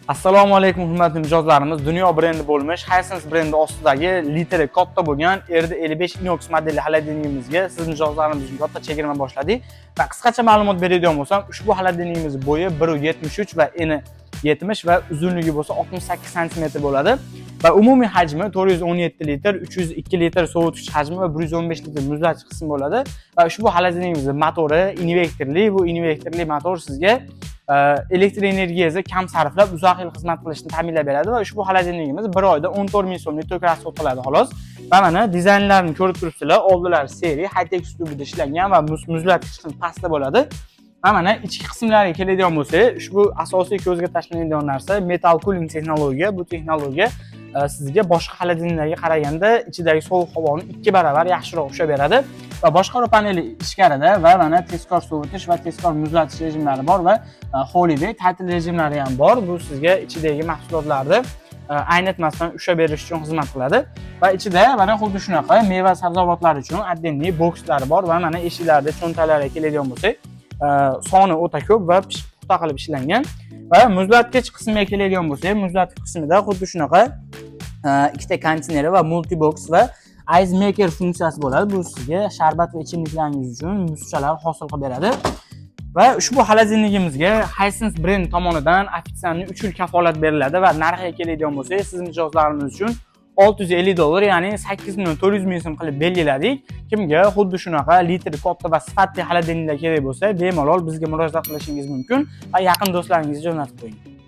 Assalomu alaykum hurmatli mijozlarimiz. Dunyo brendi bo'lmish Hisense brendi ostidagi litri katta bo'lgan Erdi 55 inox modelli xolodilnigimizga siz mijozlarimiz uchun katta chegirma boshladik. Va qisqacha ma'lumot beradigan bo'lsam, ushbu xolodilnigimiz bo'yi 1.73 va eni 70 va uzunligi bo'lsa 68 sm bo'ladi. Va umumiy hajmi 417 litr, 302 litr sovutish hajmi va 115 litr muzlatgich qismi bo'ladi. Va ushbu xolodilnigimizning motori inverterli. Bu inverterli motor sizga elektr energiyangizni kam sarflab uzoq yil xizmat qilishni ta'minlab beradi va ushbu xolodilnigimiz 1 oyda 14 ming so'mlik to'kras sotiladi xolos. Va mana dizaynlarini ko'rib turibsizlar. Oldilari seriya high-tech uslubida ishlangan va muzlatgich qismi pastda bo'ladi. Va mana ichki qismlariga keladigan bo'lsak, ushbu asosiy ko'zga tashlanadigan narsa metal cooling texnologiya. Bu texnologiya sizga boshqa xolodilniklarga qaraganda ichidagi sovuq havoni 2 barobar yaxshiroq ushlab beradi. Va boshqaruv paneli ichkarida va mana tezkor sovutish va tezkor muzlatish rejimlari bor va holiday ta'til rejimlari ham bor. Bu sizga ichidagi mahsulotlarni aynitmasdan ushlab berish uchun xizmat qiladi. Va ichida mana xuddi shunaqa meva sabzavotlar uchun отдельный bokslari bor va mana eshiklarda cho'ntaklariga keladigan bo'lsak, soni o'ta ko'p va puxta qilib ishlangan. Va muzlatgich qismiga keladigan bo'lsak, muzlatgich qismida xuddi shunaqa ikkita konteyner va multibox va ice maker funksiyasi bo'ladi. Bu sizga sharbat va ichimliklaringiz uchun muzchalar hosil qilib beradi. Va ushbu xolodilnigimizga Hisense brend tomonidan ofitsialniy 3 yil kafolat beriladi va narxiga keladigan bo'lsak, siz mijozlarimiz uchun $650, ya'ni 8.400.000 so'm qilib belgiladik. Kimga xuddi shunaqa litr katta va sifatli xolodilniklar kerak bo'lsa, bemalol bizga murojaat qilishingiz mumkin va yaqin do'stlaringizga jo'natib qo'ying.